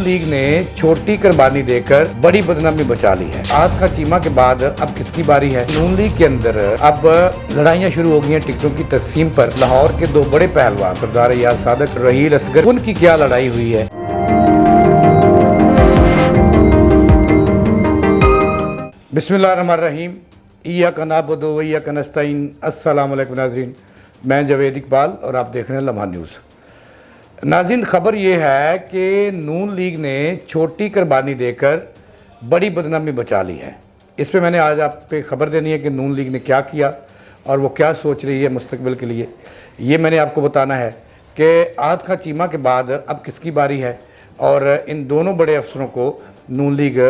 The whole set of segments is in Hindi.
नून लीग ने छोटी कुर्बानी देकर बड़ी बदनामी बचा ली है। आज का चीमा के बाद अब किसकी बारी है? नून लीग के अंदर अब लड़ाइयां शुरू हो गई हैं टिकटों की तकसीम पर। लाहौर के दो बड़े पहलवान सरदार याद सादक, रहील असगर, उनकी क्या लड़ाई हुई है? बिस्मिल्लाहिर्रहमानिर्रहीम, इय्याका नअबुदु व इय्याका नस्तईन। अस्सलामु अलैकुम नाज़रीन, मैं जावेद इकबाल और आप देख रहे हैं लम्हा न्यूज़। नाज़रीन, ख़बर ये है कि नून लीग ने छोटी कुर्बानी देकर बड़ी बदनामी बचा ली है। इस पे मैंने आज आप पे ख़बर देनी है कि नून लीग ने क्या किया और वो क्या सोच रही है मुस्तकबिल के लिए। ये मैंने आपको बताना है कि आज का चीमा के बाद अब किसकी बारी है और इन दोनों बड़े अफसरों को नून लीग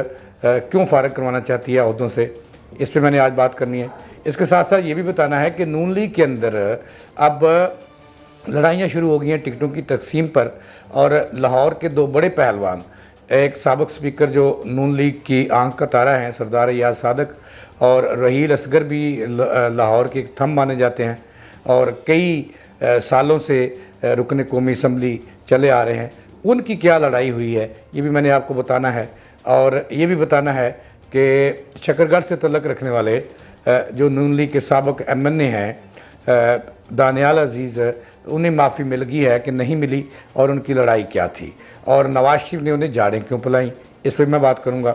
क्यों फ़ारिग करवाना चाहती है ओहदों से। इस पे मैंने आज बात करनी है। इसके साथ साथ ये भी बताना है कि नून लीग के अंदर अब लड़ाइयाँ शुरू हो गई हैं टिकटों की तकसीम पर। और लाहौर के दो बड़े पहलवान, एक साबिक स्पीकर जो नून लीग की आंख का तारा हैं सरदार याद सादक, और रहील असगर भी लाहौर के एक थंब माने जाते हैं और कई सालों से रुकन कौमी असम्बली चले आ रहे हैं। उनकी क्या लड़ाई हुई है ये भी मैंने आपको बताना है। और ये भी बताना है कि शकरगढ़ से तल्लुक़ रखने वाले जो नून लीग के साबिक MNA हैं दानियाल अजीज़, उन्हें माफ़ी मिल गई है कि नहीं मिली और उनकी लड़ाई क्या थी और नवाज शरीफ ने उन्हें जाड़ें क्यों पिलाई, इस पर मैं बात करूँगा।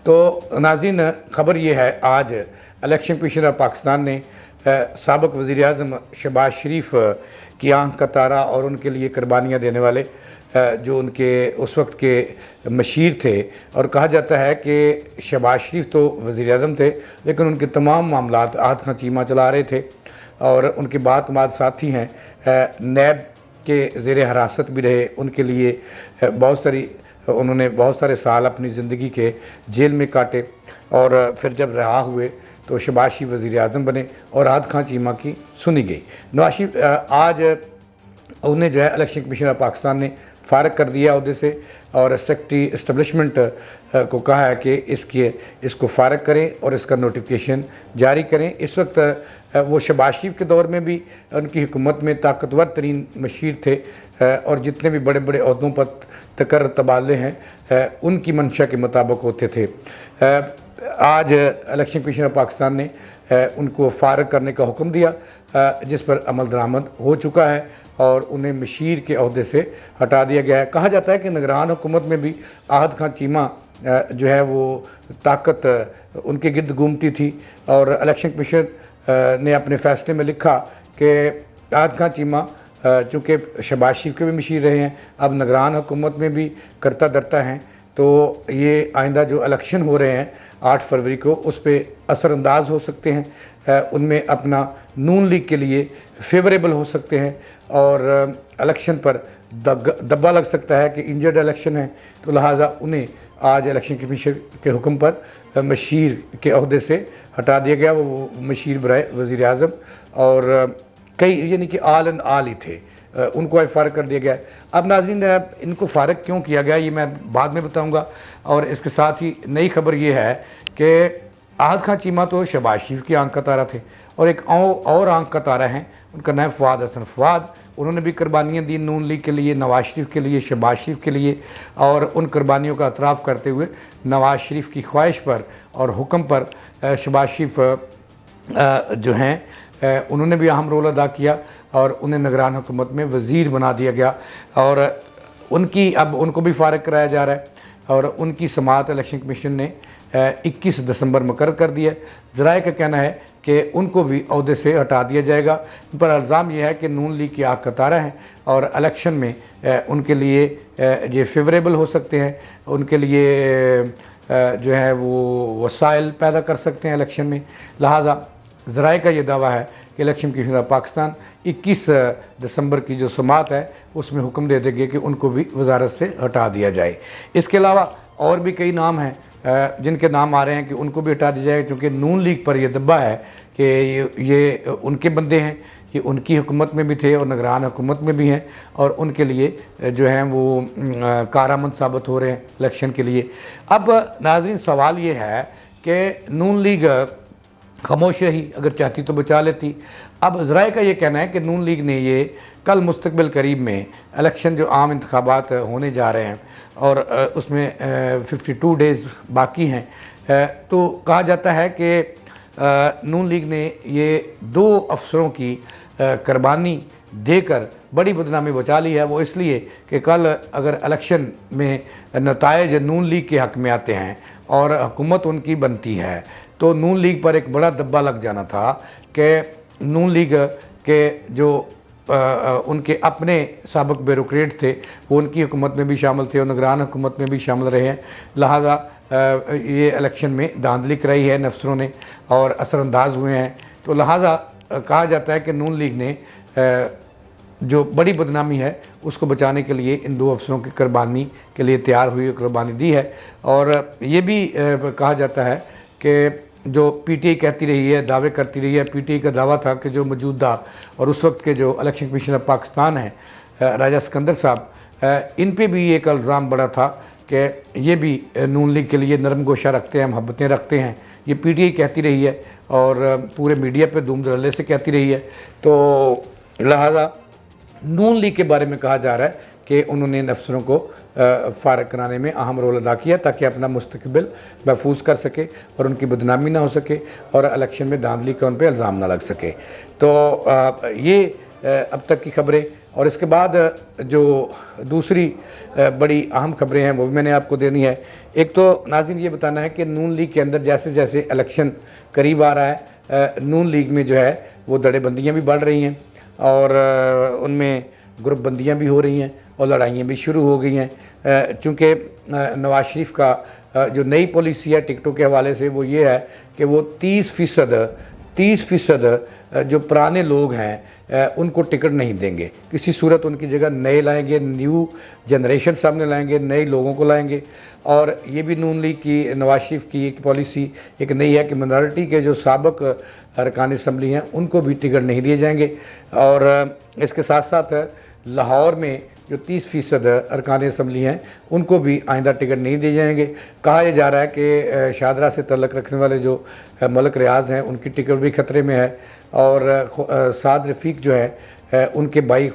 तो नाज़रीन, ख़बर ये है आज इलेक्शन कमीशन ऑफ पाकिस्तान ने साबिक वज़ीर-ए-आज़म शहबाज शरीफ की आंख का तारा और उनके लिए कुर्बानियाँ देने वाले जो उनके उस वक्त के मशीर थे, और कहा जाता है कि शहबाज शरीफ तो वज़ीर-ए-आज़म थे लेकिन उनके तमाम मामलात आज का चीमा चला रहे थे और उनके बाद साथी हैं नैब के ज़ेर हिरासत भी रहे। उनके लिए उन्होंने बहुत सारे साल अपनी ज़िंदगी के जेल में काटे और फिर जब रहा हुए तो शहबाज शरीफ वज़ीर-ए-आज़म बने और आद खां चीमा की सुनी गई। नवाज शरीफ आज उन्हें जो है इलेक्शन कमीशन ऑफ पाकिस्तान ने फ़ारिग कर दिया अहदे से और सेक्रेटरी इस्टबलिशमेंट को कहा है कि इसको फ़ारिग करें और इसका नोटिफिकेशन जारी करें। इस वक्त वो शहबाज शरीफ के दौर में भी उनकी हुकूमत में ताकतवर तरीन मशीर थे और जितने भी बड़े बड़े अहदों पर तकर्र तबादले हैं उनकी मंशा के मुताबिक होते थे। आज इलेक्शन कमीशन ऑफ पाकिस्तान ने उनको फ़ारिग करने का हुक्म दिया जिस पर अमल दरामद हो चुका है और उन्हें मशीर के अहदे से हटा दिया गया है। कहा जाता है कि निगरान हुकूमत में भी आहद खां चीमा जो है वो ताकत उनके गिर्द घूमती थी और इलेक्शन कमीशन ने अपने फ़ैसले में लिखा कि आहद खां चीमा चूँकि शहबाज शरीफ के भी मशीर रहे हैं, अब निगरान हुकूमत में भी करता धरता हैं, तो ये आइंदा जो इलेक्शन हो रहे हैं 8 फरवरी को उस पर असरअंदाज हो सकते हैं, उनमें अपना नून लीग के लिए फेवरेबल हो सकते हैं और इलेक्शन पर दब्बा लग सकता है कि इंजर्ड इलेक्शन है। तो लिहाजा उन्हें आज इलेक्शन कमीशन के हुक्म पर मशीर के अहदे से हटा दिया गया। वो मशीर बराए वज़ीर-ए-आज़म और कई यानी कि आल एंड आल ही थे, उनको आज फ़ारिग कर दिया गया। अब नाज़रीन, इनको फ़ारिग क्यों किया गया ये मैं बाद में बताऊंगा। और इसके साथ ही नई खबर ये है कि आहद खां चीमा तो शहबाज शरीफ की आंख का तारा थे और एक और आंख का तारा हैं, उनका नाम फ़वाद हसन फ़वाद। उन्होंने भी कुर्बानियाँ दी नून लीग के लिए, नवाज शरीफ के लिए, शहबाज शरीफ के लिए, और उन कुर्बानियों का एतराफ़ करते हुए नवाज शरीफ की ख्वाहिश पर और हुक्म पर शहबाज शरीफ जो हैं उन्होंने भी अहम रोल अदा किया और उन्हें निगरान हुकूमत में वज़ीर बना दिया गया और उनको भी फ़ारिग कराया जा रहा है और उनकी समाअत इलेक्शन कमीशन ने 21 दिसंबर मुकर्रर कर दिया। ज़राए का कहना है कि उनको भी अहदे से हटा दिया जाएगा। इन पर इल्ज़ाम यह है कि नून लीग की आंख का तारा हैं और इलेक्शन में उनके लिए ये फेवरेबल हो सकते हैं, उनके लिए जो है वो वसाइल पैदा कर सकते हैं इलेक्शन में। लिहाजा ज़राए का ये दावा है कि इलेक्शन कमीशन ऑफ पाकिस्तान 21 दिसंबर की जो समाअत है उसमें हुक्म दे देंगे कि उनको भी वजारत से हटा दिया जाए। इसके अलावा और भी कई नाम हैं जिनके नाम आ रहे हैं कि उनको भी हटा दिया जाएगा, क्योंकि नून लीग पर यह दब्बा है कि ये उनके बंदे हैं, ये उनकी हुकूमत में भी थे और निगरान हुकूमत में भी हैं और उनके लिए जो हैं वो कारआमद साबित हो रहे हैं इलेक्शन के लिए। अब नाज़रीन, सवाल ये है कि नून लीग खामोश रही, अगर चाहती तो बचा लेती। अब ज़राए का ये कहना है कि नून लीग ने ये कल मुस्तकबिल करीब में इलेक्शन जो आम इंतखाबात होने जा रहे हैं और उसमें 52 डेज़ बाकी हैं, तो कहा जाता है कि नून लीग ने ये 2 अफसरों की कुर्बानी देकर बड़ी बदनामी बचा ली है। वो इसलिए कि कल अगर इलेक्शन में नताइज नून लीग के हक़ में आते हैं और हुकूमत उनकी बनती है तो नून लीग पर एक बड़ा दब्बा लग जाना था कि नून लीग के जो उनके अपने साबिक ब्यूरोक्रेट थे वो उनकी हुकूमत में भी शामिल थे और निगरान हुकूमत में भी शामिल रहे हैं, लिहाजा ये इलेक्शन में धांधली कराई है अफसरों ने और असरअंदाज हुए हैं। तो लिहाजा कहा जाता है कि नून लीग ने जो बड़ी बदनामी है उसको बचाने के लिए इन 2 अफसरों की कुर्बानी के लिए तैयार हुई, कुर्बानी दी है। और ये भी कहा जाता है कि जो पीटीआई कहती रही है, दावे करती रही है, पीटीआई का दावा था कि जो मौजूदा और उस वक्त के जो इलेक्शन कमीशनर पाकिस्तान हैं राजा सिकंदर साहब, इन पे भी एक इल्ज़ाम बड़ा था कि ये भी नून लीग के लिए नरम गोशा रखते हैं, मोहब्बतें रखते हैं। ये पीटीआई कहती रही है और पूरे मीडिया पे धूम धड़ल्ले से कहती रही है। तो लिहाजा नून लीग के बारे में कहा जा रहा है कि उन्होंने इन अफसरों को फ़ारग कराने में अहम रोल अदा किया ताकि अपना मुस्तकबिल महफूज कर सके और उनकी बदनामी ना हो सके और इलेक्शन में धांधली का उन पर इल्ज़ाम ना लग सके। तो ये अब तक की खबरें। और इसके बाद जो दूसरी बड़ी अहम खबरें हैं वो भी मैंने आपको देनी है। एक तो नाज़रीन ये बताना है कि नून लीग के अंदर जैसे जैसे इलेक्शन करीब आ रहा है, नून लीग में जो है वो धड़ेबंदियाँ भी बढ़ रही हैं और उनमें ग्रुप बंदियाँ भी हो रही हैं और लड़ाइयाँ भी शुरू हो गई हैं। चूँकि नवाज शरीफ का जो नई पॉलिसी है टिकटों के हवाले से वो ये है कि वो 30% जो पुराने लोग हैं उनको टिकट नहीं देंगे, किसी सूरत उनकी जगह नए लाएंगे, न्यू जनरेशन सामने लाएंगे, नए लोगों को लाएंगे। और ये भी नून लीग की, नवाज शरीफ की एक पॉलिसी एक नई है कि मिनॉरिटी के जो साबिक अरकान असम्बली हैं उनको भी टिकट नहीं दिए जाएंगे। और इसके साथ साथ लाहौर में जो 30% अरकान असम्बली हैं उनको भी आइंदा टिकट नहीं दिए जाएंगे। कहा यह जा रहा है कि शादरा से तल्लक रखने वाले जो मलक रियाज हैं उनकी टिकट भी ख़तरे में है और साद रफ़ीक जो है उनके भाई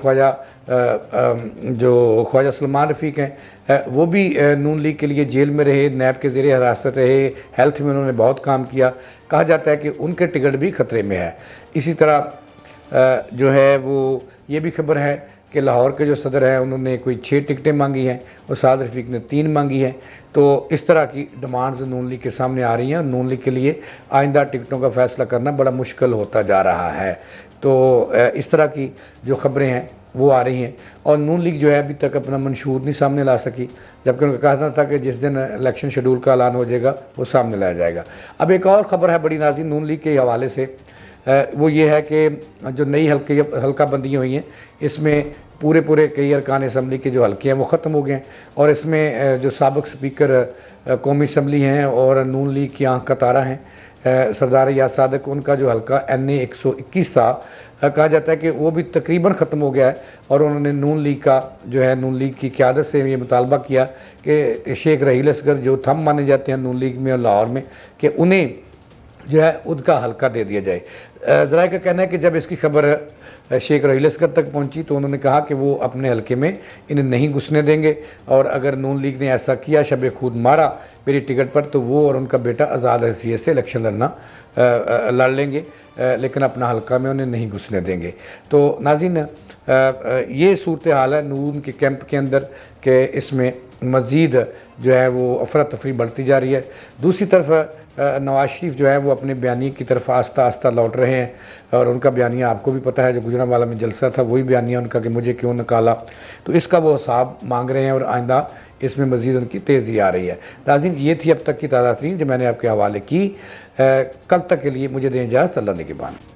जो ख्वाजा सलमान रफ़ीक हैं वो भी नून लीग के लिए जेल में रहे, नैब के ज़ेरे हिरासत रहे, हेल्थ में उन्होंने बहुत काम किया। कहा जाता है कि उनके टिकट भी ख़तरे में है। इसी तरह जो है वो ये भी खबर है कि लाहौर के जो सदर हैं उन्होंने कोई 6 टिकटें मांगी हैं और साद रफ़ीक ने 3 मांगी हैं। तो इस तरह की डिमांड्स नून लीग के सामने आ रही हैं और नून लीग के लिए आइंदा टिकटों का फ़ैसला करना बड़ा मुश्किल होता जा रहा है। तो इस तरह की जो ख़बरें हैं वो आ रही हैं और नून लीग जो है अभी तक अपना मंशूर नहीं सामने ला सकी, जबकि उनका कहना था कि जिस दिन इलेक्शन शेड्यूल का ऐलान हो जाएगा वो सामने लाया जाएगा। अब एक और ख़बर है बड़ी नाज़रीन नून लीग के हवाले से, वो ये है कि जो नई हल्का बंदियाँ हुई हैं इसमें पूरे कई अरकान असम्बली के जो हल्के हैं वो ख़त्म हो गए हैं और इसमें जो साबिक स्पीकर कौमी असम्बली हैं और नून लीग की आंख का तारा हैं सरदार याद सादक, उनका जो हल्का NA 121 था, कहा जाता है कि वो भी तकरीबन ख़त्म हो गया है। और उन्होंने नून लीग का जो है नून लीग की क़यादत से ये मुतालबा किया कि शेख रहील असगर जो थम माने जाते हैं नून लीग में और लाहौर में, कि उन्हें जो है उनका हल्का दे दिया जाए। ज़राए का कहना है कि जब इसकी खबर शेख रहील असगर तक पहुंची तो उन्होंने कहा कि वो अपने हल्के में इन्हें नहीं घुसने देंगे और अगर नून लीग ने ऐसा किया, शब खुद मारा मेरी टिकट पर, तो वो और उनका बेटा आज़ाद हैसियत से इलेक्शन लड़ लेंगे, लेकिन अपना हल्का में उन्हें नहीं घुसने देंगे। तो नाज़रीन ये सूरत हाल है नून के कैंप के अंदर कि इसमें मज़ीद जो है वो अफरा तफरी बढ़ती जा रही है। दूसरी तरफ नवाज शरीफ जो है वो अपने बयानी की तरफ आस्ता आस्ता लौट रहे हैं और उनका बयानिया आपको भी पता है, जो गुजरांवाला में जलसा था वही बयानिया उनका कि मुझे क्यों निकाला, तो इसका वो हिसाब मांग रहे हैं और आइंदा इसमें मज़ीद उनकी तेज़ी आ रही है। नाज़रीन ये थी अब तक की ताज़ा तरीन जो मैंने आपके हवाले की। कल तक के लिए मुझे दें इजाज़त, अल्लाह ने के बाद।